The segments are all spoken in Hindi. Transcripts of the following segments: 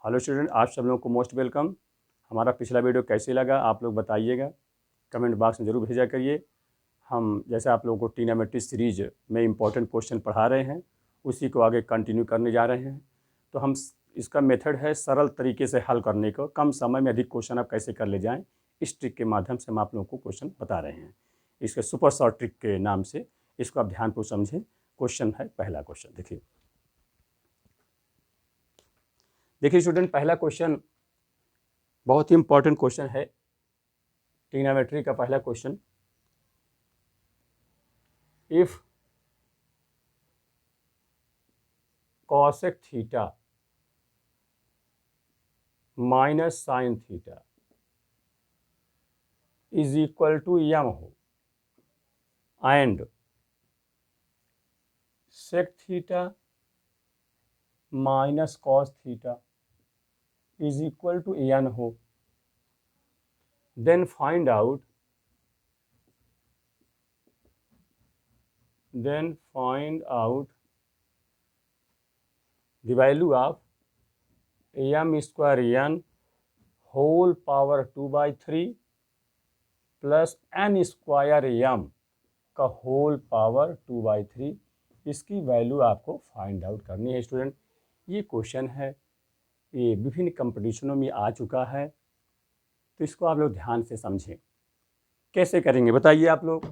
हेलो स्टूडेंट, आप सब लोगों को मोस्ट वेलकम। हमारा पिछला वीडियो कैसे लगा आप लोग बताइएगा, कमेंट बॉक्स में ज़रूर भेजा करिए। हम जैसे आप लोगों को ट्रिग्नोमेट्री सीरीज में इंपॉर्टेंट क्वेश्चन पढ़ा रहे हैं, उसी को आगे कंटिन्यू करने जा रहे हैं। तो हम इसका मेथड है सरल तरीके से हल करने को, कम समय में अधिक क्वेश्चन आप कैसे कर ले जाएँ, इस ट्रिक के माध्यम से हम आप लोगों को क्वेश्चन बता रहे हैं। इसके सुपर शॉर्ट ट्रिक के नाम से इसको आप ध्यानपूर्वक समझें। क्वेश्चन है, पहला क्वेश्चन देखिए स्टूडेंट, पहला क्वेश्चन बहुत ही इंपॉर्टेंट क्वेश्चन है। ट्रिग्नोमेट्री का पहला question, if cosec theta minus sine theta is equal to M हो and sec theta minus cos theta is equal to N हो, then find out the value of m square n whole power 2/3 plus n square m का होल पावर 2/3। इसकी वैल्यू आपको फाइंड आउट करनी है स्टूडेंट। ये क्वेश्चन है, ये विभिन्न कंपटीशनों में आ चुका है, तो इसको आप लोग ध्यान से समझें। कैसे करेंगे बताइए आप लोग।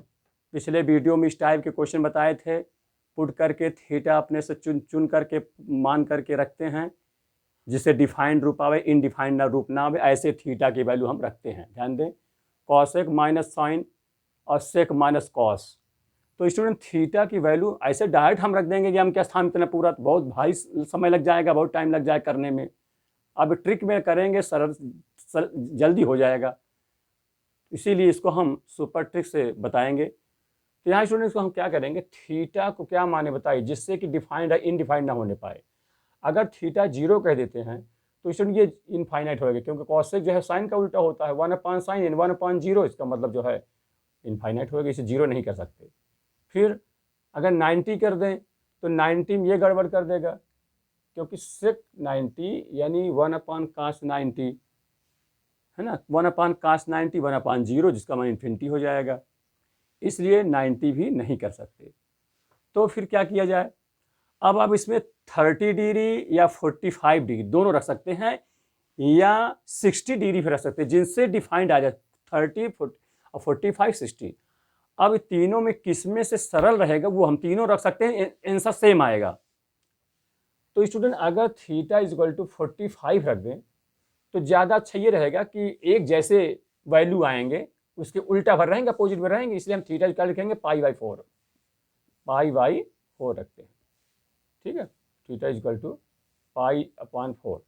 पिछले वीडियो में इस टाइप के क्वेश्चन बताए थे, पुट करके थीटा अपने से चुन करके मान करके रखते हैं, जिससे डिफाइंड रूप आवे, इनडिफाइंड रूप ना आवे, ऐसे थीटा की वैल्यू हम रखते हैं। ध्यान दें, कॉसेक माइनस साइन और सेक माइनस कॉस। तो स्टूडेंट थीटा की वैल्यू ऐसे डायरेक्ट हम रख देंगे कि हम क्या स्थान इतना पूरा, तो बहुत भारी समय लग जाएगा, बहुत टाइम लग जाएगा करने में। अब ट्रिक में करेंगे सरल जल्दी हो जाएगा, इसीलिए इसको हम सुपर ट्रिक से बताएंगे। तो यहाँ स्टूडेंट्स को हम क्या करेंगे, थीटा को क्या माने बताइए, जिससे कि डिफाइंड है इनडिफाइंड ना होने पाए। अगर थीटा 0 कह देते हैं तो स्टूडेंट ये इनफाइनाइट होगा, क्योंकि कॉसेक जो है साइन का उल्टा होता है, 1/sin इन 1/0, इसका मतलब जो है इनफाइनाइट होगा, इसे 0 नहीं कर सकते। फिर अगर 90 कर दें तो 90 में ये गड़बड़ कर देगा, क्योंकि सेक 90 यानी 1/cos 90 है ना, 1/cos 90 1/0, जिसका मान इन्फिनिटी हो जाएगा, इसलिए 90 भी नहीं कर सकते। तो फिर क्या किया जाए, अब आप इसमें 30 डिग्री या 45 डिग्री दोनों रख सकते हैं, या 60 डिग्री भी रख सकते हैं, जिनसे डिफाइंड आ जाए 30, 45, 60। अब तीनों में किसमें से सरल रहेगा वो हम तीनों रख सकते हैं, आंसर सेम आएगा। तो स्टूडेंट अगर थीटा इज इक्वल टू 45 रख दें तो ज़्यादा अच्छा ये रहेगा कि एक जैसे वैल्यू आएंगे, उसके उल्टा भर रहेंगे, अपोजिट में रहेंगे, इसलिए हम थीटा क्या लिखेंगे, π/4 रखते हैं। ठीक है, थीटा इज इक्वल टू π/4।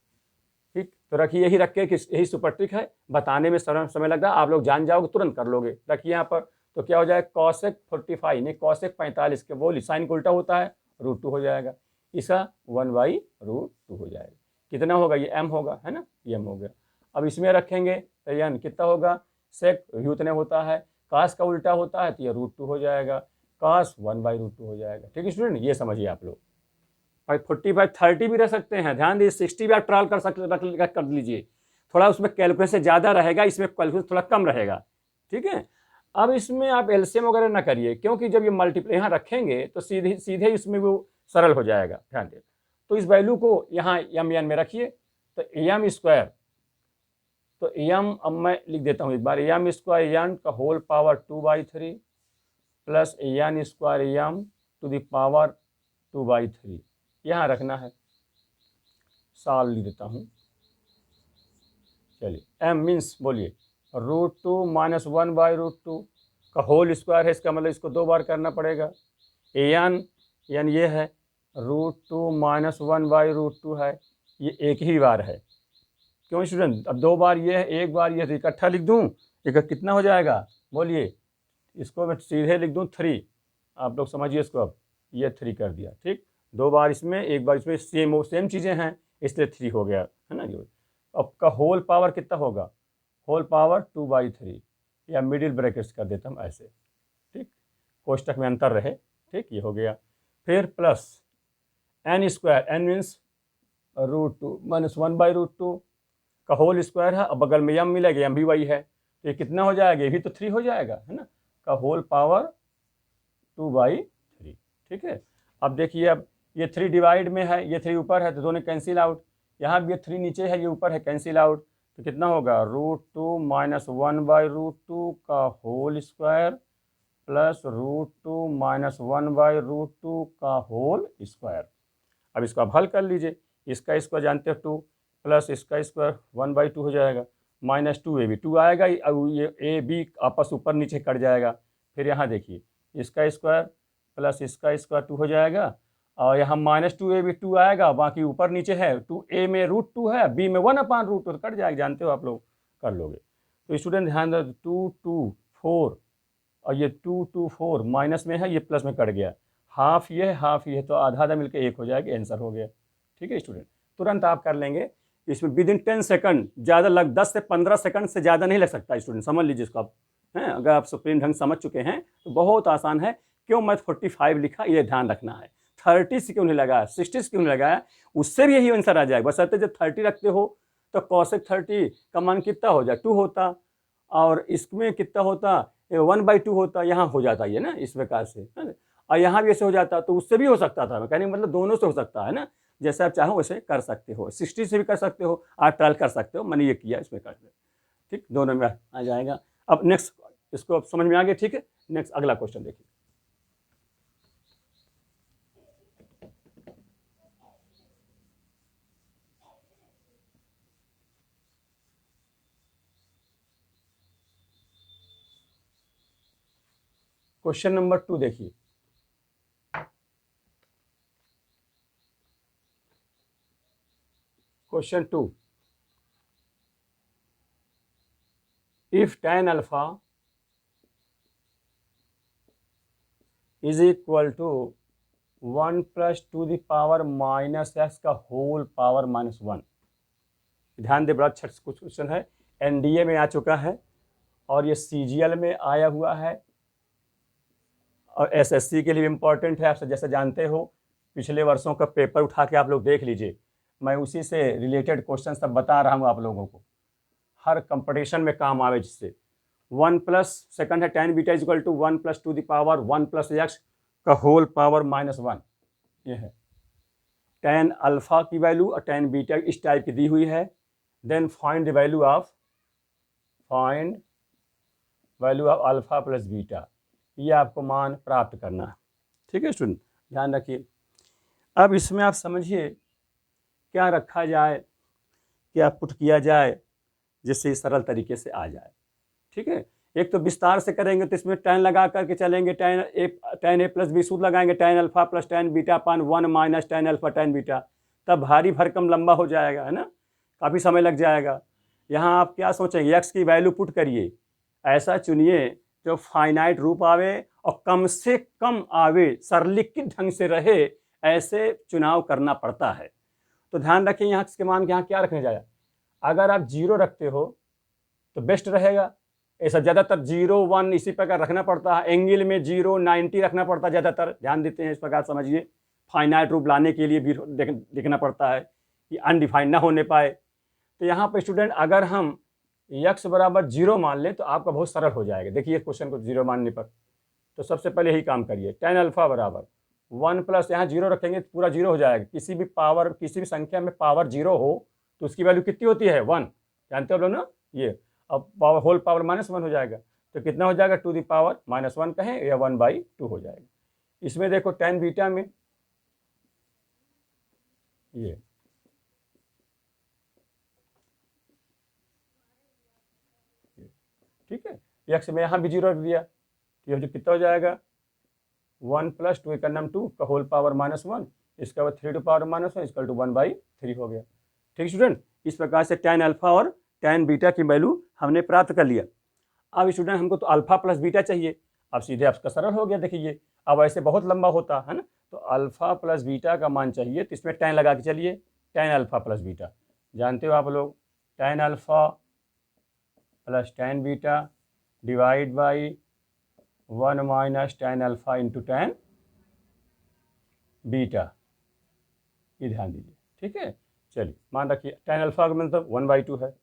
ठीक, तो रखिए, यही रख के कि यही सुपर ट्रिक है, बताने में समय लग रहा है, आप लोग जान जाओगे तुरंत कर लोगे। रखिए यहाँ पर, तो क्या हो जाएगा, कॉसेक 45 नहीं कॉसेक 45 के बोल साइन को उल्टा होता है, √2 हो जाएगा, इसका 1/√2 हो जाएगा। कितना होगा, ये m होगा, है ना, ये m हो गया। अब इसमें रखेंगे तो n कितना होगा, सेक उतने होता है, कास का उल्टा होता है तो ये √2 हो जाएगा, कास 1/√2 हो जाएगा। ठीक है स्टूडेंट, ये समझिए आप लोग। 45 30 भी रख सकते हैं, ध्यान दीजिए, 60 भी आप ट्रायल कर लीजिए, थोड़ा उसमें कैलकुलेशन ज़्यादा रहेगा, इसमें कैलकुलेशन थोड़ा कम रहेगा। ठीक है, अब इसमें आप एलसीएम वगैरह ना करिए, क्योंकि जब ये मल्टीप्लाई यहाँ रखेंगे तो सीधे सीधे इसमें वो सरल हो जाएगा। ध्यान दें, तो इस वैल्यू को यहाँ एम एन में रखिए, तो एम स्क्वायर, तो एम अब मैं लिख देता हूँ एक बार, एम स्क्वायर एन का whole power 2/3 plus N square M to the power 2/3 यहाँ रखना है। साल लिख देता हूँ, चलिए, m मीन्स बोलिए √2 माइनस 1/√2 का होल स्क्वायर है, इसका मतलब इसको 2 बार करना पड़ेगा। एन ये है √2 माइनस 1/√2 है, ये एक ही बार है। क्यों स्टूडेंट, अब 2 बार ये है, एक बार ये है, तो इकट्ठा लिख दूँ, एक कितना हो जाएगा बोलिए, इसको मैं सीधे लिख दूँ 3, आप लोग समझिए इसको। अब ये 3 कर दिया, ठीक, 2 बार इसमें एक बार इसमें, सेम चीज़ें हैं, इसलिए 3 हो गया, है ना। जो अब का होल पावर कितना होगा, होल पावर 2/3, या मिडिल ब्रैकेट्स कर देता हूँ ऐसे, ठीक, कोष्टक में अंतर रहे, ठीक, ये हो गया। फिर plus n square, n means √2 minus 1/√2 का होल स्क्वायर है, अब बगल में यम मिलेगा, यम भी वही है, तो ये कितना हो जाएगा, ये भी तो 3 हो जाएगा, है ना, का होल पावर 2/3। ठीक है, अब देखिए, अब ये 3 डिवाइड में है, ये 3 ऊपर है तो दोनों कैंसिल आउट, यहाँ भी ये 3 नीचे है, ये ऊपर है, कैंसिल आउट, तो कितना होगा, √2 माइनस 1/√2 का होल स्क्वायर प्लस √2 माइनस 1/√2 का होल स्क्वायर। अब इसको आप हल कर लीजिए, इसका स्क्वायर जानते हो 2 प्लस इसका स्क्वायर 1/2 हो जाएगा, माइनस 2ab, 2 आएगा, ये ए बी आपस ऊपर नीचे कट जाएगा, फिर यहाँ देखिए इसका स्क्वायर प्लस इसका स्क्वायर 2 हो जाएगा, और यहाँ माइनस 2ab 2 आएगा, बाकी ऊपर नीचे है 2a में √2 है, b में 1/√2 तो कट जाएगा, जानते हो आप लोग, कर लोगे। तो स्टूडेंट ध्यान दो, 2 2 4 और ये 2 2 4 माइनस में है, ये प्लस में कट गया, हाफ ये है हाफ ये है, तो आधा आधा मिलकर 1 हो जाएगा, आंसर हो गया। ठीक है स्टूडेंट, तुरंत आप कर लेंगे इसमें विद इन 10 सेकंड, ज़्यादा लग 10 से 15 सेकंड से ज़्यादा नहीं लग सकता स्टूडेंट, समझ लीजिए इसको आप, हैं, अगर आप सुप्रीम ढंग समझ चुके हैं तो बहुत आसान है। क्यों मैं 45 लिखा, ये ध्यान रखना है, 30 से क्यों नहीं लगाया, 60 से क्यों नहीं लगाया, उससे भी यही आंसर आ जाएगा, बस जब 30 रखते हो तो कॉसेक 30 का मान कितना हो जाए, 2 होता, और इसमें कितना होता, 1/2 होता, यहाँ हो जाता ये ना, इस प्रकार से, है ना, और यहाँ भी ऐसे हो जाता, तो उससे भी हो सकता था, मैं कहने का मतलब दोनों से हो सकता है ना, जैसे आप चाहो वैसे कर सकते हो, 60 से भी कर सकते हो, आप ट्रायल कर सकते हो, मैंने ये किया इसमें कर, ठीक, दोनों में आ जाएगा। अब नेक्स्ट, इसको अब समझ में आ गया, ठीक है, नेक्स्ट अगला क्वेश्चन देखिए। क्वेश्चन नंबर 2 देखिए, question 2, if tan alpha is equal to 1 + 2⁻⁻x का होल पावर -1, ध्यान दे, बड़ा अच्छा क्वेश्चन है, एनडीए में आ चुका है और ये सीजीएल में आया हुआ है और एसएससी के लिए इम्पॉर्टेंट है, आप जैसे जानते हो, पिछले वर्षों का पेपर उठा के आप लोग देख लीजिए, मैं उसी से रिलेटेड क्वेश्चन सब बता रहा हूँ आप लोगों को, हर कंपटीशन में काम आवे, जिससे 1 प्लस सेकंड है tan beta is equal to 1 + 2⁻1 + x का होल पावर -1, ये है tan अल्फा की वैल्यू और tan बीटा इस टाइप की दी हुई है, then find the value of alpha plus beta, ये आपको मान प्राप्त करना है। ठीक है स्टूडेंट, ध्यान रखिए। अब इसमें आप समझिए क्या रखा जाए, क्या पुट किया जाए जिससे सरल तरीके से आ जाए। ठीक है, एक तो विस्तार से करेंगे तो इसमें tan लगा करके चलेंगे, tan a प्लस b सूत्र लगाएंगे, tan alpha plus tan beta अपान 1 minus tan alpha tan beta, तब भारी भरकम लंबा हो जाएगा, है ना, काफ़ी समय लग जाएगा। यहाँ आप क्या सोचेंगे, x की वैल्यू पुट करिए, ऐसा चुनिए जो फाइनाइट रूप आवे और कम से कम आवे, सरलीकृत ढंग से रहे, ऐसे चुनाव करना पड़ता है। तो ध्यान रखें यहाँ इसके मान के यहाँ क्या रखने जाए, अगर आप 0 रखते हो तो बेस्ट रहेगा, ऐसा ज़्यादातर 0 1 इसी प्रकार रखना पड़ता है, एंगल में 0 90 रखना पड़ता है, ज़्यादातर ध्यान देते हैं, इस प्रकार समझिए, फाइनाइट रूप लाने के लिए भी देखना पड़ता है कि अनडिफाइंड ना होने पाए। तो यहाँ पर स्टूडेंट अगर हम x बराबर 0 मान लें तो आपका बहुत सरल हो जाएगा। देखिए क्वेश्चन को 0 मानने पर, तो सबसे पहले यही काम करिए, tan अल्फा बराबर 1 प्लस, यहाँ 0 रखेंगे तो पूरा 0 हो जाएगा, किसी भी संख्या में पावर 0 हो तो उसकी वैल्यू कितनी होती है, 1, जानते हो लोग ना ये, अब पावर होल पावर -1 हो जाएगा, तो कितना हो जाएगा, टू द पावर -1 कहें या 1/2 हो जाएगा। इसमें देखो tan बीटा में ये ठीक है, x में यहाँ भी 0 रख दिया, तो ये जो कितना हो जाएगा, 1 + 2 का नाम 2 का होल पावर -1, इसका बाद 3 टू पावर -1 इक्वल टू 1/3 हो गया। ठीक स्टूडेंट, इस प्रकार से tan अल्फा और tan बीटा की वैल्यू हमने प्राप्त कर लिया। अब स्टूडेंट हमको तो अल्फा प्लस बीटा चाहिए, अब सीधे आपका सरल हो गया, देखिए अब ऐसे बहुत लंबा होता है ना, तो अल्फा प्लस बीटा का मान चाहिए, तो इसमें tan लगा के चलिए, tan अल्फा प्लस बीटा, जानते हो आप लोग, tan alpha plus tan beta divide by 1 minus tan alpha into tan beta, ये ध्यान दीजिए। ठीक है, चलिए मान रखिए tan अल्फ़ा का मतलब 1/2 है,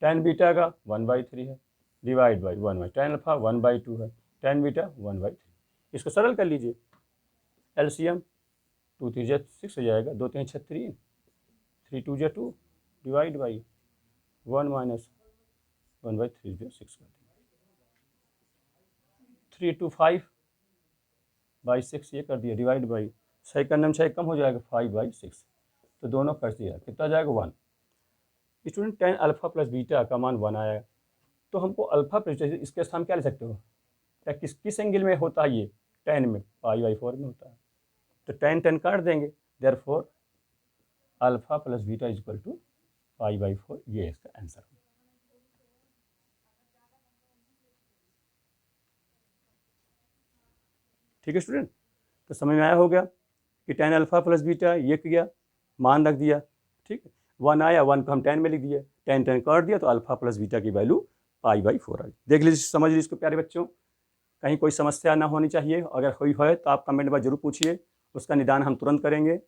tan बीटा का 1/3 है, डिवाइड बाई 1/, tan अल्फ़ा 1/2 है, tan बीटा 1/3। इसको सरल कर लीजिए, एलसीएम 2 3 जा 6 हो जाएगा, 2 3 6 3, 3 2 जा 2, डिवाइड बाई 1 माइनस 1/3 जो 6 कर देंगे, 3 2 5/6 ये कर दिया, डिवाइड बाई 6 करने में 6 कम हो जाएगा, 5/6, तो दोनों कर दिया, कितना जाएगा 1। Student tan alpha plus beta का मान 1 आया, तो हमको अल्फ़ा प्लस इसके स्थान क्या ले सकते हो, क्या किस एंगल में होता है ये, tan में π/4 में होता है, तो tan काट देंगे, therefore alpha plus beta is equal to π/4, ये इसका आंसर है। ठीक है स्टूडेंट, तो समझ में आया हो गया कि tan अल्फ़ा प्लस बीटा ये किया, मान रख दिया, ठीक है, 1 आया, 1 को हम tan में लिख दिया, tan काट दिया, तो अल्फ़ा प्लस बीटा की वैल्यू π/4 आई। देख लीजिए, समझ लीजिए इसको प्यारे बच्चों, कहीं कोई समस्या ना होनी चाहिए, अगर हुई है तो आप कमेंट में जरूर पूछिए, उसका निदान हम तुरंत करेंगे।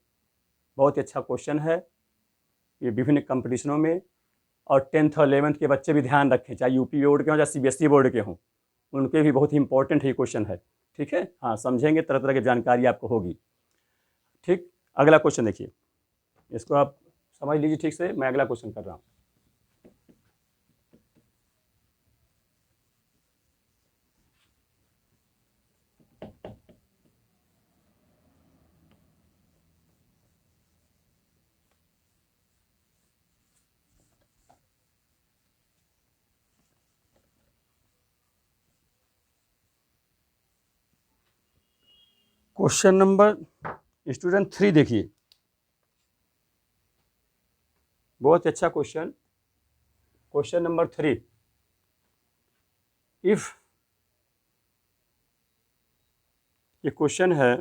बहुत ही अच्छा क्वेश्चन है ये, विभिन्न कंपटीशनों में, और 10th और 11th के बच्चे भी ध्यान रखें, चाहे यूपी बोर्ड के हों या सीबीएसई बोर्ड के हों, उनके भी बहुत ही इंपॉर्टेंट ये क्वेश्चन है। ठीक है, हाँ समझेंगे, तरह तरह की जानकारी आपको होगी। ठीक, अगला क्वेश्चन देखिए, इसको आप समझ लीजिए ठीक से, मैं अगला क्वेश्चन कर रहा हूँ। क्वेश्चन नंबर स्टूडेंट 3 देखिए, बहुत ही अच्छा क्वेश्चन, क्वेश्चन नंबर 3, इफ, ये क्वेश्चन है,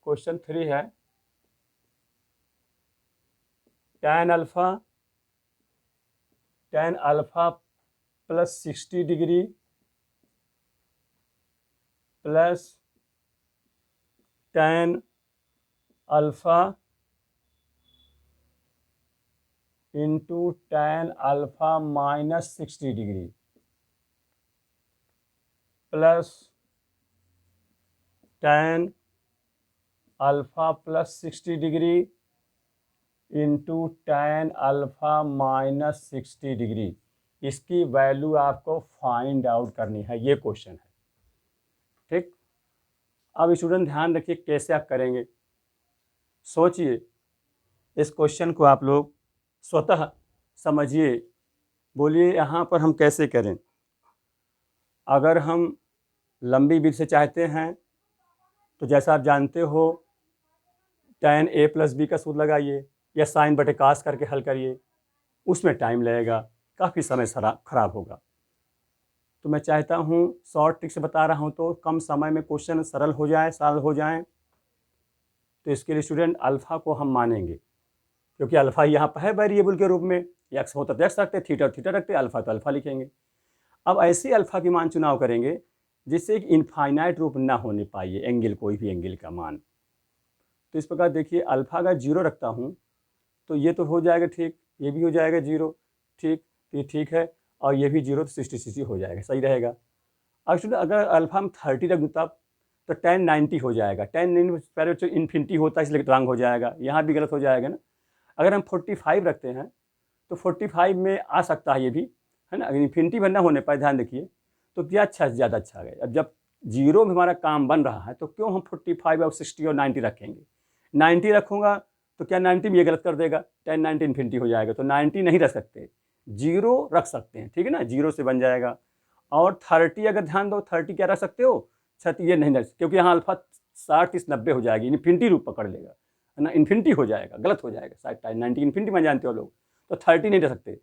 क्वेश्चन 3 है, tan alpha plus 60 degree plus tan alpha into tan alpha minus 60 degree plus tan alpha plus 60 degree into tan alpha minus 60 degree, इसकी वैल्यू आपको फाइंड आउट करनी है, ये क्वेश्चन है। ठीक, अब स्टूडेंट ध्यान रखिए कैसे आप करेंगे, सोचिए, इस क्वेश्चन को आप लोग स्वतः समझिए, बोलिए यहाँ पर हम कैसे करें। अगर हम लंबी विधि से चाहते हैं तो जैसा आप जानते हो, tan a प्लस बी का सूत्र लगाइए या साइन बटे कास करके हल करिए, उसमें टाइम लगेगा, काफ़ी समय खराब होगा। तो मैं चाहता हूँ शॉर्ट ट्रिक से बता रहा हूँ, तो कम समय में क्वेश्चन सरल हो जाए। तो इसके लिए स्टूडेंट अल्फ़ा को हम मानेंगे, क्योंकि अल्फ़ा यहाँ पर है वेरिएबल के रूप में, एक्स होता तो एक्स रखते, थीटा और थीटा रखते, अल्फ़ा तो अल्फ़ा लिखेंगे। अब ऐसे अल्फ़ा की मान चुनाव करेंगे जिससे एक इनफाइनाइट रूप ना होने पाइए एंगल, कोई भी एंगल का मान। तो इस प्रकार देखिए, अल्फ़ा अगर 0 रखता हूँ तो ये तो हो जाएगा ठीक, ये भी हो जाएगा 0, ठीक, ये ठीक है, और ये भी 0, तो 60 हो जाएगा, सही रहेगा। अब स्टूडेंट अगर अल्फ़ा हम 30 रख दूँ तब, तो tan 90 हो जाएगा, tan पहले बच्चों इन्फिनिटी होता है इसलिए रंग हो जाएगा, यहाँ भी गलत हो जाएगा ना। अगर हम 45 रखते हैं तो 45 में आ सकता है ये भी, है ना, अगर इन्फिनिटी बनना होने पर ध्यान देखिए, तो क्या अच्छा ज़्यादा अच्छा है। अब जब 0 में हमारा काम बन रहा है तो क्यों हम 45 और 60 और 90 रखेंगे। 90 रखूँगा तो क्या 90 में ये गलत कर देगा, tan 90 इन्फिनिटी हो जाएगा, तो 90 नहीं रख सकते, 0 रख सकते हैं, ठीक है ना, 0 से बन जाएगा। और 30 अगर ध्यान दो, 30 क्या रख सकते हो, 36 ये नहीं रख सकते, क्योंकि यहाँ अल्फ़ा 60 30 90 हो जाएगी, इन्फिनिटी रूप पकड़ लेगा, है ना, इन्फिनिटी हो जाएगा, गलत हो जाएगा, शायद 90 इन्फिनिटी में जानते हो लोग, तो 30 नहीं रख सकते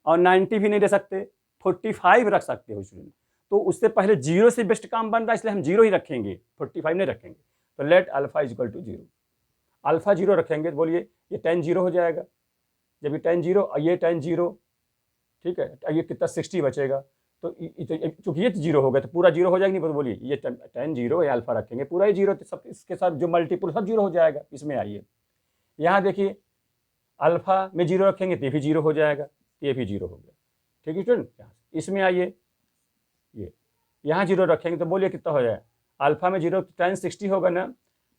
और 90 भी नहीं रख सकते, 45 रख सकते हो स्टूडेंट। तो उससे पहले 0 से बेस्ट काम बन रहा है, इसलिए हम 0 ही रखेंगे, 45 नहीं रखेंगे। तो let alpha is equal to 0, alpha 0 रखेंगे तो बोलिए ये tan 0 हो जाएगा, जब ये tan 0 और ये tan 0, ठीक है, ये कितना 60 बचेगा, तो चूंकि ये 0 हो गया तो पूरा 0 हो जाएगा, नहीं बोलिए ये tan 0 या अल्फ़ा रखेंगे पूरा ही 0, तो सब इसके साथ जो मल्टीपल सब 0 हो जाएगा। इसमें आइए, यहाँ देखिए अल्फ़ा में जीरो रखेंगे तो ये भी जीरो हो जाएगा, ये भी जीरो हो गया। ठीक है स्टूडेंट, इसमें आइए, ये यहाँ जीरो रखेंगे तो बोलिए कितना हो जाएगा, अल्फ़ा में जीरो tan 60 होगा ना,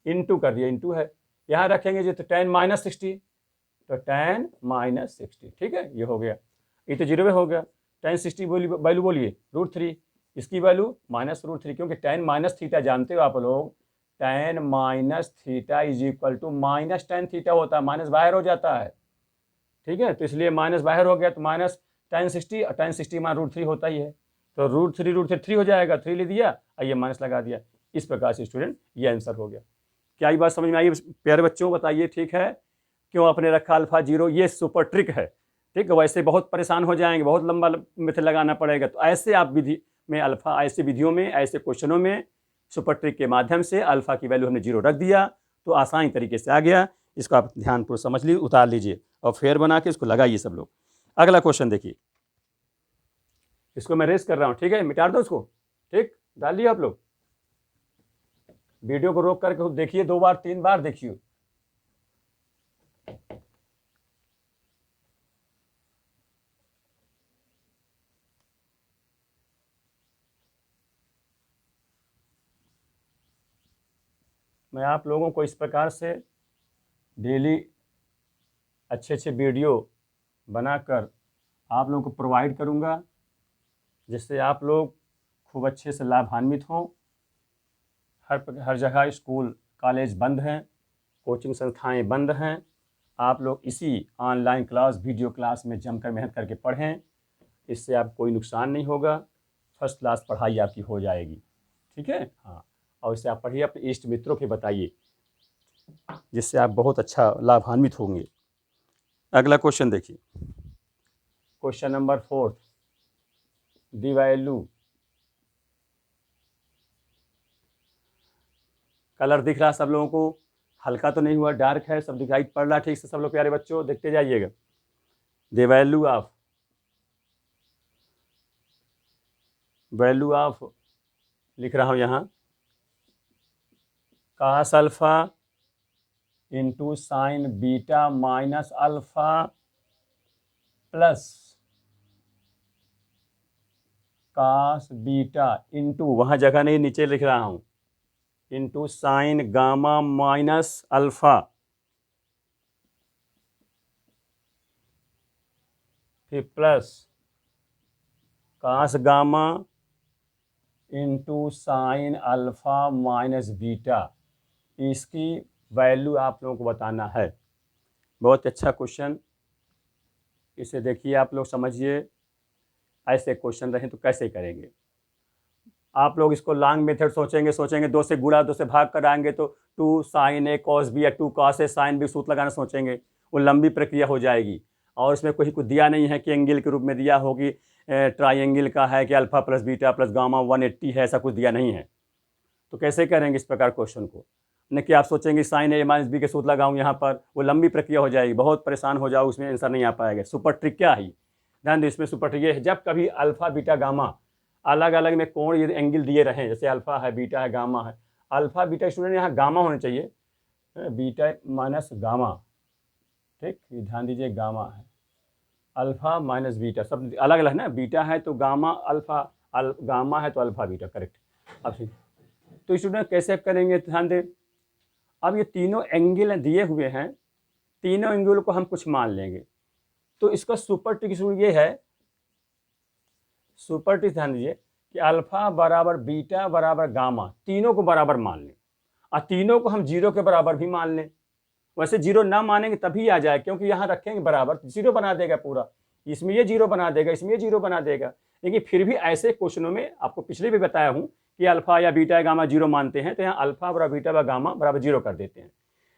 इंटू कर दिया, इंटू है, यहाँ रखेंगे जो तो tan -60, तो tan -60, ठीक है, ये हो गया, ये तो जीरो में हो गया। tan 60 वैल्यू बोलिए √3, इसकी वैल्यू -√3, क्योंकि tan माइनस थीटा जानते हो आप लोग, tan minus theta is equal to minus tan theta होता है, माइनस बाहर हो जाता है, ठीक है, तो इसलिए माइनस बाहर हो गया तो माइनस tan 60, और tan 60 मान √3 होता ही है, तो √3 हो जाएगा, 3 ले दिया और ये माइनस लगा दिया। इस प्रकार से स्टूडेंट ये आंसर हो गया। क्या ये बात समझ में आई प्यारे बच्चों, बताइए ठीक है, क्यों आपने रखा अल्फा जीरो, ये सुपर ट्रिक है, ठीक है, वैसे बहुत परेशान हो जाएंगे, बहुत लंबा मेथड लगाना पड़ेगा, तो ऐसे आप विधि में अल्फा, ऐसे विधियों में, ऐसे क्वेश्चनों में सुपर ट्रिक के माध्यम से अल्फा की वैल्यू हमने जीरो रख दिया तो आसानी तरीके से आ गया। इसको आप ध्यानपूर्वक समझ लीजिए, उतार लीजिए और फेयर बना के इसको लगाइए सब लोग। अगला क्वेश्चन देखिए, इसको मैं रेस कर रहा हूँ, ठीक है, मिटा दो उसको, ठीक, डाल दिया आप लोग, वीडियो को रोक करके देखिए, 2 बार 3 बार देखिए। मैं आप लोगों को इस प्रकार से डेली अच्छे अच्छे वीडियो बनाकर आप लोगों को प्रोवाइड करूंगा, जिससे आप लोग खूब अच्छे से लाभान्वित हों। हर जगह स्कूल कॉलेज बंद हैं, कोचिंग संस्थाएं बंद हैं, आप लोग इसी ऑनलाइन क्लास, वीडियो क्लास में जमकर मेहनत करके पढ़ें, इससे आप कोई नुकसान नहीं होगा, फर्स्ट क्लास पढ़ाई आपकी हो जाएगी, ठीक है, हाँ, और इससे आप पढ़िए, अपने इष्ट मित्रों के बताइए, जिससे आप बहुत अच्छा लाभान्वित होंगे। अगला क्वेश्चन देखिए, क्वेश्चन नंबर 4, दी वैल्यू, कलर दिख रहा सब लोगों को, हल्का तो नहीं हुआ, डार्क है, सब दिखाई पड़ रहा ठीक से सब लोग प्यारे बच्चों, देखते जाइएगा। द वैल्यू ऑफ लिख रहा हूँ यहाँ, cos alpha into sine beta minus alpha plus cos beta into, वहाँ जगह नहीं, नीचे लिख रहा हूँ, into sine gamma minus alpha, फिर plus cos gamma into sine alpha minus beta, इसकी वैल्यू आप लोगों को बताना है। बहुत अच्छा क्वेश्चन, इसे देखिए आप लोग, समझिए, ऐसे क्वेश्चन रहे तो कैसे करेंगे आप लोग। इसको लॉन्ग मेथड सोचेंगे 2 से गुणा 2 से भाग कर आएंगे तो 2 sin a cos b या 2 cos a sin b सूत्र लगाना सोचेंगे, वो लंबी प्रक्रिया हो जाएगी, और इसमें कोई कुछ दिया नहीं है कि एंगल के रूप में दिया हो कि ट्राइंगल का है कि alpha plus beta plus gamma 180 है, ऐसा कुछ दिया नहीं है, तो कैसे करेंगे इस प्रकार क्वेश्चन को, न कि आप सोचेंगे साइन ए माइनस बी के सूत्र लगाऊँ यहाँ पर, वो लंबी प्रक्रिया हो जाएगी, बहुत परेशान हो जाओ, उसमें आंसर नहीं आ पाएगा। सुपर ट्रिक क्या है, ध्यान दो, इसमें सुपर ट्रिक ये है, जब कभी अल्फा बीटा गामा अलग अलग में कोण ये एंगल दिए रहे, जैसे अल्फा है, बीटा है, गामा है, अल्फा बीटा स्टूडेंट यहाँ गामा होने चाहिए, बीटा माइनस गामा, ठीक, ये ध्यान दीजिए, गामा है, अल्फा माइनस बीटा सब अलग अलग है ना, बीटा है तो गामा अल्फा, गामा है तो अल्फा बीटा, करेक्ट। अब तो स्टूडेंट कैसे करेंगे, ध्यान दें, अब ये तीनों एंगल दिए हुए हैं, तीनों एंगल को हम कुछ मान लेंगे, तो इसका सुपर ट्रिक ये है, सुपर ट्रिक ध्यान दीजिए कि अल्फा बराबर बीटा बराबर गामा, तीनों को बराबर मान लें, और तीनों को हम जीरो के बराबर भी मान लें। वैसे जीरो ना मानेंगे तभी आ जाए, क्योंकि यहाँ रखेंगे बराबर, जीरो बना देगा पूरा, इसमें ये जीरो बना देगा, इसमें ये जीरो बना देगा, लेकिन फिर भी ऐसे क्वेश्चनों में आपको पिछले भी बताया हूँ कि अल्फा या बीटा या गामा जीरो मानते हैं, तो यहाँ अल्फा बराबर बीटा व गामा बराबर जीरो कर देते हैं।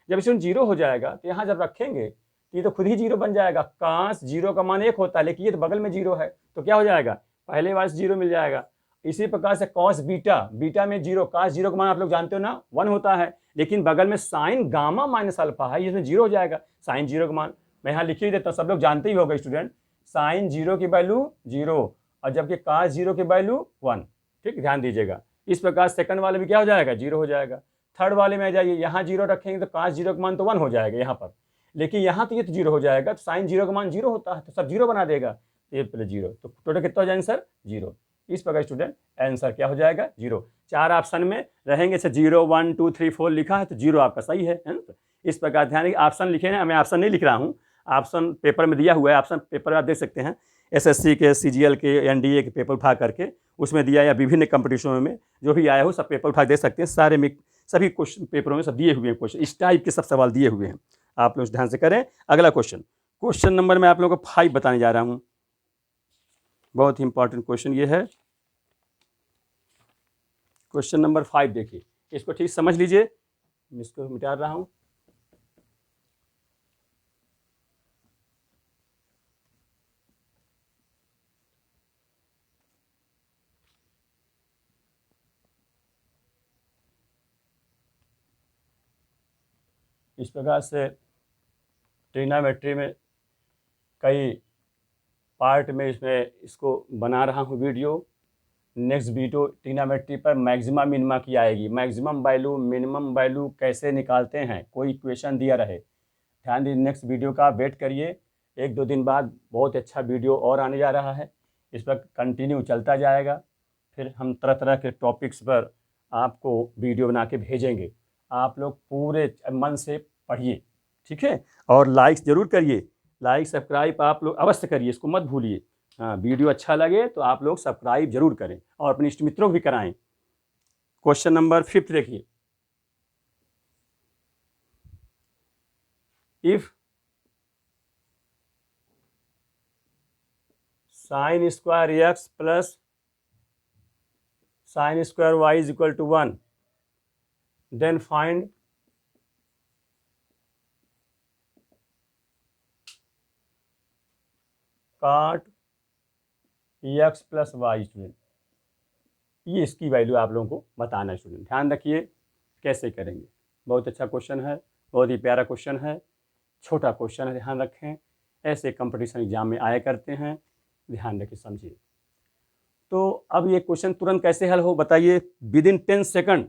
जब इसमें जीरो हो जाएगा तो यहाँ जब रखेंगे तो ये तो खुद ही जीरो बन जाएगा, काश जीरो का मान 1 होता है, लेकिन ये तो बगल में जीरो है, तो क्या हो जाएगा, पहले वाले से जीरो मिल जाएगा। इसी प्रकार से कॉस बीटा, बीटा में जीरो, काश जीरो का मान आप लोग जानते हो ना 1 होता है, लेकिन बगल में साइन गामा माइनस अल्फा है, इसमें जीरो हो जाएगा, साइन जीरो का मान मैं यहाँ लिख ही देता हूँ, सब लोग जानते ही होगा स्टूडेंट, साइन जीरो की वैल्यू जीरो और जबकि काश जीरो की वैल्यू 1, ठीक, ध्यान दीजिएगा। इस प्रकार सेकंड वाले में क्या हो जाएगा, जीरो हो जाएगा। थर्ड वाले में आ जाइए, यहाँ जीरो रखेंगे तो काश जीरो का मान तो 1 हो जाएगा यहाँ पर, लेकिन यहाँ तो ये तो जीरो हो जाएगा, तो साइन जीरो का मान जीरो होता है, तो सब जीरो बना देगा, तो ये प्लस जीरो, तो टोटल कितना हो जाएगा आंसर जीरो। इस प्रकार स्टूडेंट आंसर क्या हो जाएगा जीरो। 4 ऑप्शन में रहेंगे से 0 1 2 3 4 लिखा है तो जीरो आपका सही है ना। तो इस प्रकार ध्यान रखिए, ऑप्शन लिखे हैं, मैं ऑप्शन नहीं लिख रहा हूँ, ऑप्शन पेपर में दिया हुआ है, ऑप्शन पेपर आप देख सकते हैं, एसएससी के, सीजीएल के, एनडीए के पेपर उठा करके उसमें दिया, या विभिन्न कंपटीशनों में जो भी आया हो सब पेपर उठा देख सकते हैं, सारे में सभी क्वेश्चन पेपरों में सब दिए हुए हैं, क्वेश्चन इस टाइप के सब सवाल दिए हुए हैं, आप लोग ध्यान से करें। अगला क्वेश्चन नंबर मैं आप लोगों को 5 बताने जा रहा हूँ, बहुत ही इंपॉर्टेंट क्वेश्चन ये है। क्वेश्चन नंबर 5 देखिए, इसको ठीक समझ लीजिए, मैं इसको मिटा रहा हूँ। इस प्रकार से ट्रिग्नोमेट्री में कई पार्ट में इसको बना रहा हूँ वीडियो। नेक्स्ट वीडियो ट्रिग्नोमेट्री पर मैक्सिमा मिनिमा की आएगी, मैक्सिमम वैल्यू मिनिमम वैल्यू कैसे निकालते हैं, कोई इक्वेशन दिया रहे, ध्यान दीजिए। नेक्स्ट वीडियो का वेट करिए, 1-2 दिन बाद बहुत अच्छा वीडियो और आने जा रहा है, इस पर कंटिन्यू चलता जाएगा, फिर हम तरह तरह के टॉपिक्स पर आपको वीडियो बना के भेजेंगे, आप लोग पूरे मन से पढ़िए, ठीक है, और लाइक ज़रूर करिए, लाइक सब्सक्राइब आप लोग अवश्य करिए, इसको मत भूलिए। हाँ, वीडियो अच्छा लगे तो आप लोग सब्सक्राइब जरूर करें और अपने इष्ट मित्रों को भी कराएं। क्वेश्चन नंबर 5 देखिए, if sine square X plus sine square Y is equal to 1, then find cot X plus Y. Student ये इसकी वैल्यू आप लोगों को बताना है स्टूडेंट, ध्यान रखिए कैसे करेंगे, बहुत अच्छा क्वेश्चन है, बहुत ही प्यारा क्वेश्चन है, छोटा क्वेश्चन है, ध्यान रखें, ऐसे कंपटीशन एग्जाम में आया करते हैं, ध्यान रखिए समझिए। तो अब ये क्वेश्चन तुरंत कैसे हल हो बताइए, विदिन 10 सेकंड,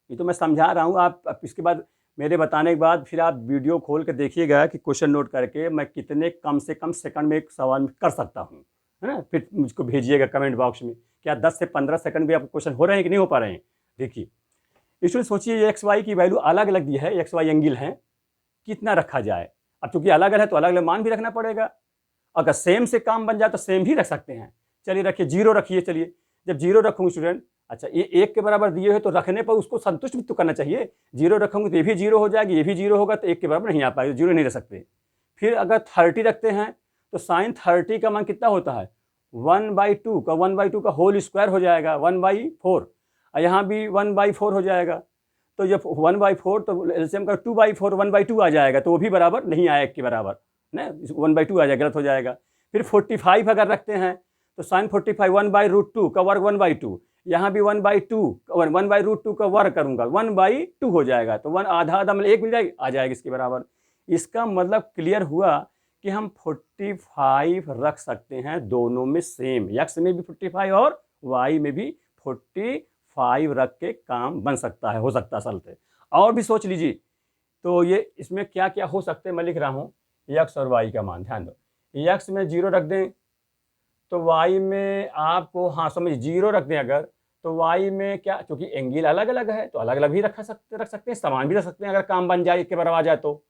ये तो मैं समझा रहा हूँ, आप इसके बाद मेरे बताने के बाद फिर आप वीडियो खोल कर देखिएगा कि क्वेश्चन नोट करके मैं कितने कम से कम सेकंड में एक सवाल कर सकता हूँ, है ना, फिर मुझको भेजिएगा कमेंट बॉक्स में, क्या 10 से 15 सेकंड भी आपको क्वेश्चन हो रहे हैं कि नहीं हो पा रहे हैं। देखिए इसमें सोचिए एक्स वाई की वैल्यू अलग अलग दी है, एक्स वाई एंगल है, कितना रखा जाए, अब चूंकि अलग अलग है तो अलग अलग मान भी रखना पड़ेगा, अगर सेम से काम बन जाए तो सेम भी रख सकते हैं। चलिए रखिए, जीरो रखिए, चलिए जब जीरो रखूँगी स्टूडेंट, अच्छा ये 1 के बराबर दिए हुए तो रखने पर उसको संतुष्ट भी तो करना चाहिए, जीरो रखूँगी तो ये भी जीरो हो जाएगी, ये भी जीरो होगा, तो 1 के बराबर नहीं आ पाएगा, जीरो नहीं रख सकते। फिर अगर 30 रखते हैं तो साइन 30 का मान कितना होता है, 1/2 का 1/2 का होल स्क्वायर हो जाएगा 1/4, और यहाँ भी 1/4 हो जाएगा, तो जब 1/4 तो एलसीएम का 2/4 1/2 आ जाएगा, तो वो भी बराबर नहीं आया 1 के बराबर ना, 1/2 आ जाएगा, गलत हो जाएगा। फिर 45 अगर रखते हैं तो साइन 45 1/√2 का वर्ग 1/2, यहाँ भी 1/2 1/√2 का वर्ग करूँगा 1/2 हो जाएगा, तो 1 आधा आधा मतलब 1 मिल जाएगी, आ जाएगा इसके बराबर। इसका मतलब क्लियर हुआ कि हम 45 रख सकते हैं दोनों में सेम, एक्स में भी 45 और वाई में भी 45 रख के काम बन सकता है, हो सकता है असल पे। और भी सोच लीजिए, तो ये इसमें क्या क्या हो सकते हैं, मैं लिख रहा हूँ एक्स और वाई का मान, ध्यान दो, एक्स में 0 रख दें तो वाई में आपको, हाँ समझ, 0 रख दें अगर तो वाई में क्या, क्योंकि एंगल अलग अलग है तो अलग अलग भी रख सकते हैं, समान भी रख सकते हैं, अगर काम बन जाए 1 के बराबर आ जाए तो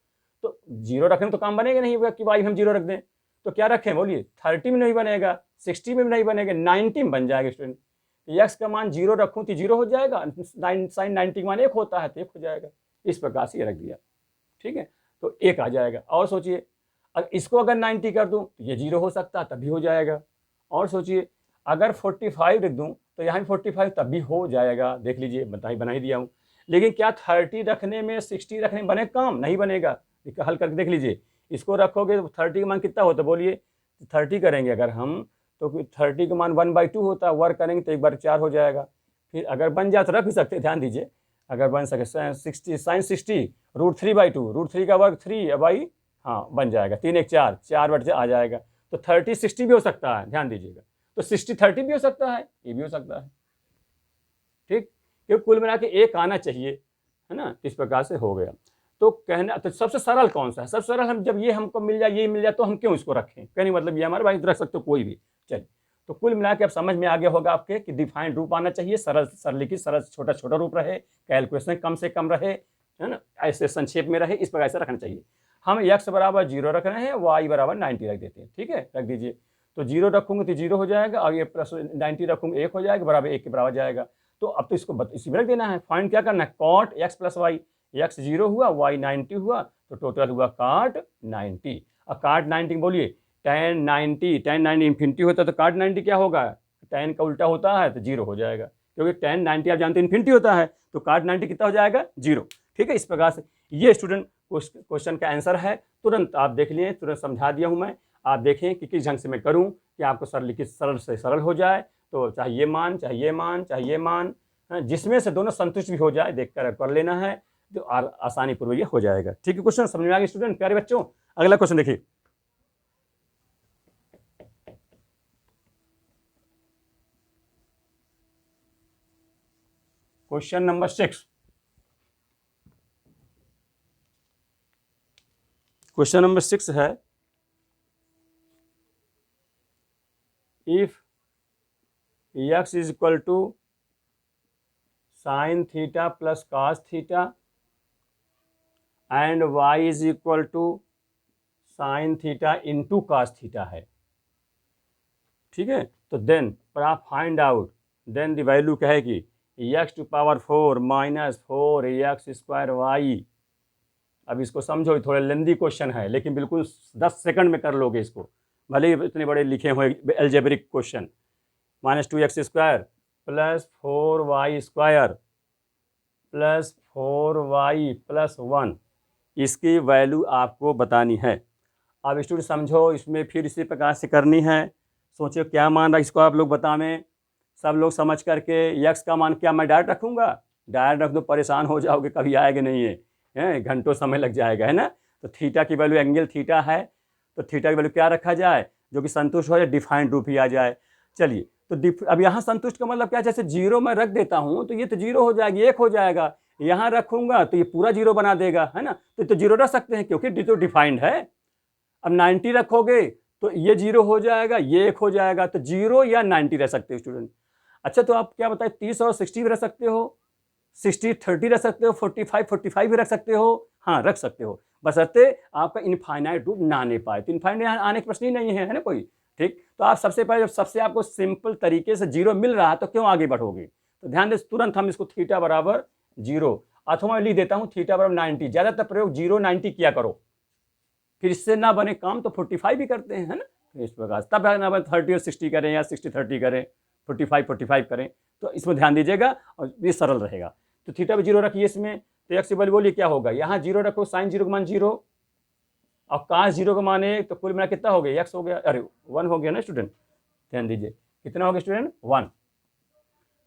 0 रखें तो काम बनेगा नहीं कि वाई हम 0 रख दें, तो क्या रखें बोलिए, 30 में नहीं बनेगा, 60 में भी नहीं बनेगा, 90 में बन जाएगा स्टूडेंट। एक्स का मान 0 रखूँ तो 0 हो जाएगा, साइन 90 का मान 1 होता है तो 1 हो जाएगा, इस प्रकार से ये रख दिया, ठीक है, तो 1 आ जाएगा। और सोचिए अगर इसको अगर 90 कर दूँ तो ये 0 हो सकता है, तब भी हो जाएगा। और सोचिए अगर 45 रख दूँ तो यहाँ भी 45 तब भी हो जाएगा, देख लीजिए बना ही दिया हूँ। लेकिन क्या 30 रखने में 60 रखने में बने काम, नहीं बनेगा, हल करके देख लीजिए, इसको रखोगे तो 30 का मान कितना होता है बोलिए, 30 करेंगे अगर हम तो 30 का मान 1/2 होता है, वर्ग करेंगे तो 1/4 हो जाएगा। फिर अगर बन जाए तो रख भी सकते, ध्यान दीजिए, अगर बन सके 60 साइन 60 √3/2, √3 का वर्ग 3 बाई, हाँ बन जाएगा, 3 1 4 4/4 आ जाएगा, तो 30 60 भी हो सकता है, ध्यान दीजिएगा, तो 60 30 भी हो सकता है, ये भी हो सकता है, ठीक, क्योंकि कुल मिला के 1 आना चाहिए, है ना, इस प्रकार से हो गया। तो कहना तो सबसे सरल कौन सा है, सबसे सरल हम जब ये हमको मिल जाए, ये मिल जाए, तो हम क्यों इसको रखें, कहने मतलब ये हमारे भाई रख सकते हो कोई भी। चलिए, तो कुल मिला के अब समझ में आ गया होगा आपके कि डिफाइंड रूप आना चाहिए, सरल सरलीकृत सरल छोटा छोटा रूप रहे, कैलकुलेशन कम से कम रहे, है ना, ऐसे संक्षेप में रहे, इस प्रकार से रखना चाहिए। हम x बराबर 0 रख रहे हैं, y बराबर 90 रख देते हैं, ठीक है, रख दीजिए। तो 0 रखूंगे तो 0 हो जाएगा, और ये प्लस 90 रखूंगे 1 हो जाएगा, बराबर 1 के बराबर जाएगा। तो अब तो इसको इसी में रख देना है, फाइंड क्या करना है, cot x plus Y, x 0 हुआ, y 90 हुआ, तो टोटल हुआ काट 90। अब काट 90 बोलिए, tan 90 इन्फिनिटी होता है तो काट 90 क्या होगा, tan का उल्टा होता है तो 0 हो जाएगा, क्योंकि tan 90 आप जानते हैं इन्फिनिटी होता है, तो काट 90 कितना हो जाएगा, 0। ठीक है, इस प्रकार से ये स्टूडेंट क्वेश्चन का आंसर है। तुरंत आप देख लिए, तुरंत समझा दिया हूँ मैं, आप देखें कि किस ढंग से मैं करूँ कि आपको सरलीकृत सरल से सरल हो जाए। तो चाहे ये मान, चाहे ये मान, चाहे ये मान, जिसमें से दोनों संतुष्ट भी हो जाए, देख कर लेना है, तो आसानी पूर्वक ये हो जाएगा। ठीक है, क्वेश्चन समझ में आ गया स्टूडेंट, प्यारे बच्चों। अगला क्वेश्चन देखिए, क्वेश्चन नंबर 6। क्वेश्चन नंबर 6 है, if x is equal to sine theta plus cos theta and y is equal to sine theta into cos theta है, ठीक है, तो देन पर आप find out, then the value कहेगी x to power 4 minus 4x square Y. अब इसको समझो, थोड़ा लेंदी क्वेश्चन है, लेकिन बिल्कुल 10 सेकंड में कर लोगे इसको, भले ही इतने बड़े लिखे हुए algebraic question. Minus 2x square plus 4y square plus 4y plus 1, इसकी वैल्यू आपको बतानी है। अब स्टूडेंट समझो, इसमें फिर इसी प्रकार से करनी है, सोचो क्या मान रहा, इसको आप लोग बतावें, सब लोग समझ करके। x का मान क्या मैं डायरेक्ट रखूँगा, डायरेक्ट रख दो परेशान हो जाओगे, कभी आएगा नहीं है, घंटों समय लग जाएगा, है ना। तो थीटा की वैल्यू, एंगल थीटा है, तो थीटा की वैल्यू क्या रखा जाए जो कि संतुष्ट हो जाए, डिफाइंड रूप ही आ जाए। चलिए, तो अब यहाँ संतुष्ट का मतलब क्या, जैसे 0 मैं रख देता हूँ तो ये तो 0 हो जाएगी, 1 हो जाएगा, यहाँ रखूँगा तो ये पूरा 0 बना देगा, है ना, तो 0 रख सकते हैं क्योंकि तो डिफाइंड है। अब 90 रखोगे तो ये 0 हो जाएगा, ये 1 हो जाएगा, तो 0 या 90 रह सकते हो स्टूडेंट। अच्छा, तो आप क्या बताए, 30 और 60 भी रख सकते हो, 60 30 रख सकते हो, 45 भी रख सकते हो, हाँ रख सकते हो, बशर्ते आपका इनफाइनाइट रूप ना आने पाए, तो इनफाइनाइट आने का प्रश्न ही नहीं है ना कोई। ठीक, तो आप सबसे पहले जब सबसे आपको सिंपल तरीके से 0 मिल रहा है तो क्यों आगे बढ़ोगे, तो ध्यान दें, तुरंत हम इसको थीटा बराबर 0, अथवा मैं लिख देता हूँ थीटा बराबर 90, ज़्यादातर प्रयोग 0 90 किया करो, फिर इससे ना बने काम तो 45 भी करते हैं, है ना, तो इस प्रकार तब ना बने 30 और 60 करें या 60 30 करें, 45 करें, तो इसमें ध्यान दीजिएगा और ये सरल रहेगा। तो थीटा भी 0 रखिए इसमें, तो एक्स की वैल्यू बोलिए क्या होगा, यहाँ 0 रखो, साइन 0 का मान 0 और काश 0 का मान 1, तो कुल मिला कितना हो गया, एक्स हो गया, अरे 1 हो गया ना स्टूडेंट, ध्यान दीजिए कितना हो गया स्टूडेंट, 1।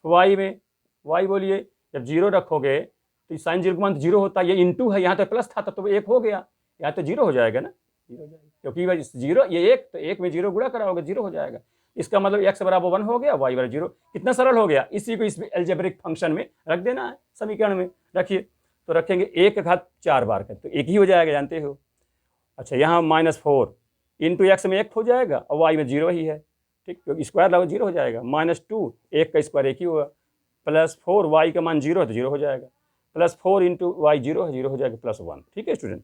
वाई में, वाई बोलिए, जब 0 रखोगे तो साइन 0 का मान 0 होता है, ये इंटू है, यहाँ तो प्लस था तो 1 हो गया, यहाँ तो 0 हो जाएगा ना, 0 हो जाएगा, क्योंकि 0 ये 1, तो 1 में 0 गुणा कराओगे 0 हो जाएगा, इसका मतलब x बराबर 1 हो गया, y बराबर 0, कितना सरल हो गया। इसी को इस एल्जेब्रिक फंक्शन में रख देना है, समीकरण में रखिए, तो रखेंगे 1 का घात 4 बार का, तो 1 ही हो जाएगा, जानते हो। अच्छा, यहाँ -4 इंटू एक्स में 1 हो जाएगा और y में 0 ही है, ठीक, क्योंकि स्क्वायर लगो 0 हो जाएगा, -2 1 का स्क्वायर 1 ही होगा, प्लस 4 y का मान 0 है तो 0 हो जाएगा, प्लस 4 इंटू वाई 0 है, 0 हो जाएगा, प्लस 1। ठीक है स्टूडेंट,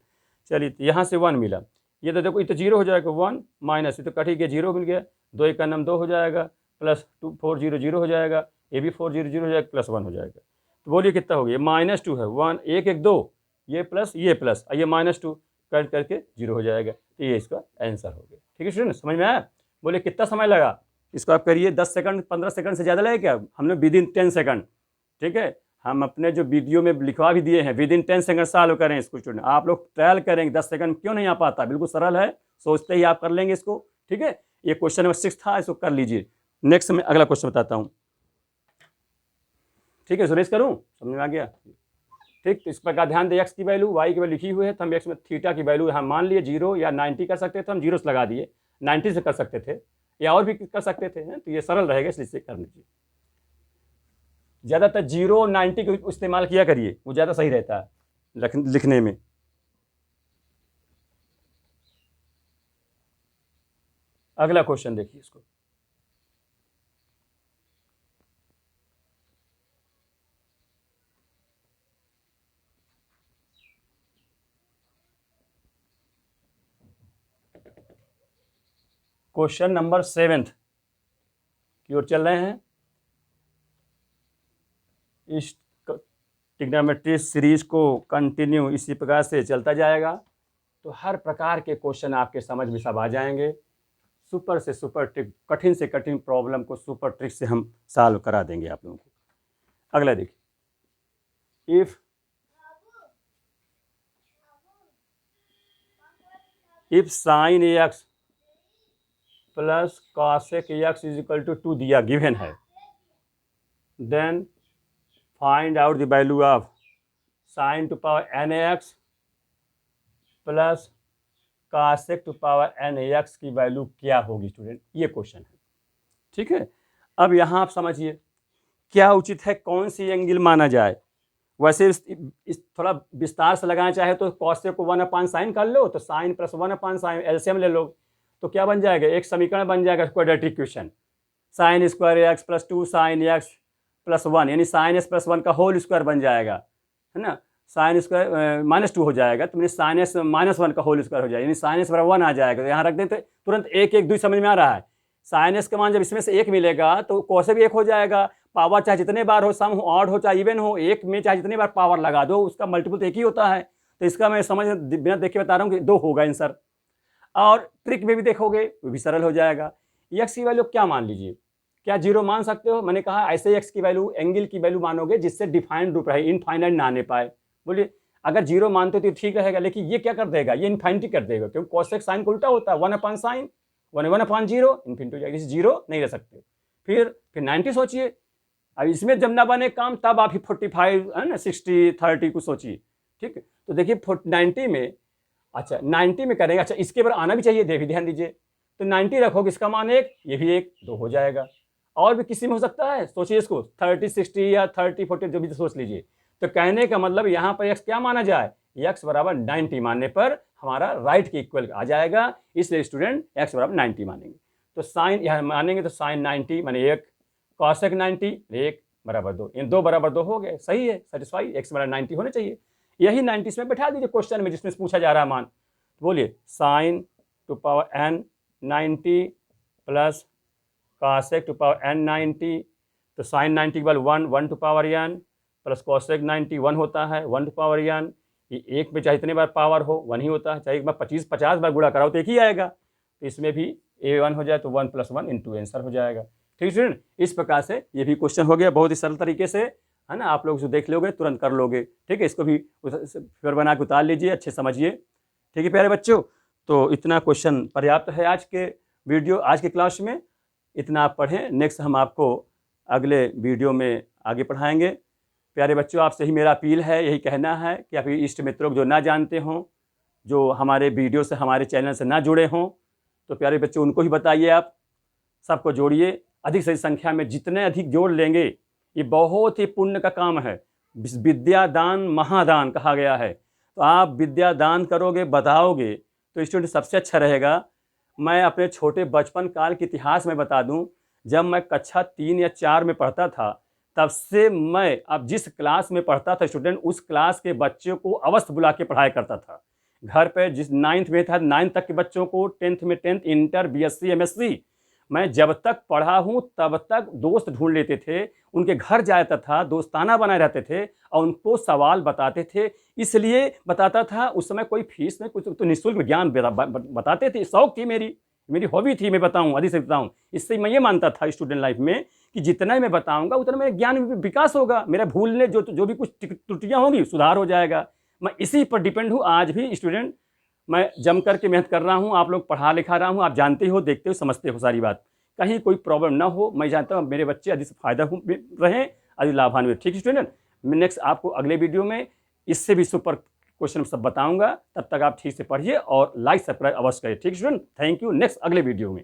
चलिए यहाँ से 1 मिला, ये तो देखो ये तो 0 हो जाएगा, 1 माइनस ये तो कट ही गया, 0 मिल गया, 2 1 का नाम 2 हो जाएगा, प्लस 2 4 0 0 हो जाएगा, ये भी 4 0 0 हो जाएगा, प्लस 1 हो जाएगा। तो बोलिए कितना हो गया, -2 है, 1 1 1 2, ये प्लस और ये -2 कट करके 0 हो जाएगा, तो ये इसका आंसर हो गया। ठीक है स्टूडेंट, समझ में आया। बोले कितना समय लगा, इसको आप करिए 10 सेकंड 15 सेकंड से ज़्यादा लगेगा क्या, हमने विदिन 10 सेकंड, ठीक है, हम अपने जो वीडियो में लिखवा भी दिए हैं, विदिन 10 सेकंड सॉल्व करें इसको स्टूडेंट, आप लोग ट्रायल करेंगे, 10 सेकंड क्यों नहीं आ पाता, बिल्कुल सरल है, सोचते ही आप कर लेंगे इसको। ठीक है, ये क्वेश्चन नंबर 6 था, इसको कर लीजिए। नेक्स्ट में अगला क्वेश्चन बताता हूँ, ठीक है सुरेश, करूँ, समझ में आ गया। ठीक, तो इस प्रकार ध्यान दें, एक्स की वैल्यू वाई की वैल्यू लिखी हुई है, तो हम एक्स में थीटा की वैल्यू हम मान लिए 0 या 90 कर सकते थे, हम 0 से लगा दिए, 90 से कर सकते थे या और भी कर सकते थे, तो ये सरल रहेगा, इसलिए कर लीजिए। ज़्यादातर 0 90 को इस्तेमाल किया करिए, वो ज़्यादा सही रहता है लिखने में। अगला क्वेश्चन देखिए इसको। क्वेश्चन नंबर 7 की ओर चल रहे हैं। इस ट्रिग्नोमेट्री सीरीज को कंटिन्यू इसी प्रकार से चलता जाएगा, तो हर प्रकार के क्वेश्चन आपके समझ में सब आ जाएंगे। सुपर से सुपर ट्रिक, कठिन से कठिन प्रॉब्लम को सुपर ट्रिक से हम सॉल्व करा देंगे आप लोगों को। अगला देखिए, if sine X plus cosec X is equal to 2 दिया गिवन है, then find out the value of sine to power N X plus cosec to power N X की वैल्यू क्या होगी स्टूडेंट, ये क्वेश्चन है। ठीक है, अब यहाँ आप समझिए क्या उचित है, कौन सी एंगल माना जाए। वैसे इस थोड़ा विस्तार से लगाना चाहे तो कॉसेक को 1/sin कर लो, तो साइन प्लस 1/sin एलसीएम ले लो, तो क्या बन जाएगा, एक समीकरण बन जाएगा quadratic equation, sign square X plus 2 sign X plus 1, यानी साइन एक्स प्लस 1 का होल स्क्वायर बन जाएगा, है ना। साइन स्क्वायर -2 हो जाएगा, तो मैंने साइन एक्स -1 का होल स्क्वायर हो जाएगा, यानी साइन एक्स बराबर 1 आ जाएगा। तो यहाँ रख देते तुरंत 1 1 2 समझ में आ रहा है। साइन एक्स का मान जब इसमें से 1 मिलेगा तो कॉसेक भी 1 हो जाएगा। पावर चाहे जितने बार हो, सम हो, ऑड हो, चाहे इवन हो, 1 में चाहे जितने बार पावर लगा दो उसका मल्टीपल तो 1 ही होता है। तो इसका मैं समझ बिना देखे बता रहा हूँ कि 2 होगा आंसर। और ट्रिक में भी देखोगे वो भी सरल हो जाएगा। एक्स की वैल्यू क्या मान लीजिए, क्या 0 मान सकते हो, मैंने कहा ऐसे एक्स की वैल्यू एंगल की वैल्यू मानोगे जिससे डिफाइंड रूप रहे, इनफाइनाइट ना आने पाए। बोलिए अगर 0 मानते तो ठीक रहेगा, लेकिन ये क्या कर देगा, ये इनफाइनिटी कर देगा, क्योंकि कॉसेक साइन को उल्टा होता है, 1/sin 1/0 इन्फिनिटी हो जाएगा, इस 0 नहीं रह सकते। फिर 90 सोचिए, अब इसमें जब ना बने काम तब आप ही 45 है ना 60 30 को सोचिए। ठीक है, तो देखिए 90 में, अच्छा 90 में करेंगे, अच्छा इसके ऊपर आना भी चाहिए, दे भी ध्यान दीजिए। तो 90 रखोगे, इसका मान 1, ये भी 1 2 हो जाएगा। और भी किसी में हो सकता है, सोचिए इसको 30 60 या 30 40 जो भी सोच लीजिए। तो कहने का मतलब यहाँ पर एक्स क्या माना जाए, एक्स बराबर 90 मानने पर हमारा राइट के इक्वल आ जाएगा, इसलिए स्टूडेंट एक्स बराबर 90 मानेंगे। तो साइन यहाँ मानेंगे तो साइन 90 माने 1, कॉसेक 90 1 बराबर 2, इन 2 बराबर 2 हो गए, सही है, सेटिस्फाई, एक्स बराबर 90 होने चाहिए। यही 90 इसमें बैठा दीजिए क्वेश्चन में जिसमें पूछा जा रहा है मान। तो बोलिए sine to power n 90 plus cosec to power n 90, तो साइन 90 के बाद 1 to power n plus cosec 90 1 होता है, 1 टू पावर n, ये एक में चाहे इतने बार पावर हो 1 ही होता है, चाहे एक बार 50 बार गुणा कराओ तो 1 ही आएगा। तो इसमें भी a1 हो जाए तो 1 + 1 × आंसर हो जाएगा। ठीक स्टूडेंट, इस प्रकार से ये भी क्वेश्चन हो गया, बहुत ही सरल तरीके से, है ना। आप लोग जो देख लोगे तुरंत कर लोगे। ठीक है, इसको भी फिर बना के उतार लीजिए, अच्छे समझिए। ठीक है प्यारे बच्चों, तो इतना क्वेश्चन पर्याप्त है आज के वीडियो, आज के क्लास में। इतना आप पढ़ें, नेक्स्ट हम आपको अगले वीडियो में आगे पढ़ाएंगे। प्यारे बच्चों, आपसे ही मेरा अपील है, यही कहना है कि आप इष्ट मित्रों को जो ना जानते हों, जो हमारे वीडियो से हमारे चैनल से ना जुड़े हों, तो प्यारे बच्चों उनको ही बताइए, आप सबको जोड़िए। अधिक से अधिक संख्या में जितने अधिक जोड़ लेंगे, ये बहुत ही पुण्य का काम है। विद्या दान महादान कहा गया है, तो आप विद्या दान करोगे, बताओगे तो स्टूडेंट सबसे अच्छा रहेगा। मैं अपने छोटे बचपन काल के इतिहास में बता दूं, जब मैं कक्षा 3 या 4 में पढ़ता था, तब से मैं अब जिस क्लास में पढ़ता था स्टूडेंट, उस क्लास के बच्चों को अवश्य बुला के पढ़ाया करता था। घर पे जिस 9th में था 9th तक के बच्चों को, 10th में 10th, इंटर, BSc, MSc, मैं जब तक पढ़ा हूँ तब तक दोस्त ढूंढ लेते थे, उनके घर जाता था, दोस्ताना बनाए रहते थे और उनको सवाल बताते थे। इसलिए बताता था, उस समय कोई फीस में, कुछ तो निःशुल्क ज्ञान बताते थे। शौक थी, मेरी हॉबी थी, मैं बताऊँ, अधिक से बताऊँ। इससे मैं ये मानता था स्टूडेंट लाइफ में कि जितना मैं बताऊँगा उतना मेरा ज्ञान विकास होगा, मेरा भूलने जो भी कुछ त्रुटियाँ होंगी सुधार हो जाएगा। मैं इसी पर डिपेंड हूँ आज भी स्टूडेंट। मैं जम करके मेहनत कर रहा हूँ, आप लोग पढ़ा लिखा रहा हूँ, आप जानते हो, देखते हो, समझते हो सारी बात, कहीं कोई प्रॉब्लम ना हो। मैं जानता हूँ मेरे बच्चे अधिक से फायदा रहें, अधिक लाभान्वित। ठीक है स्टूडेंट, मैं नेक्स्ट आपको अगले वीडियो में इससे भी सुपर क्वेश्चन सब बताऊंगा। तब तक आप ठीक से पढ़िए और लाइक सब्सक्राइब अवश्य करें। ठीक है स्टूडेंट, थैंक यू। नेक्स्ट अगले वीडियो में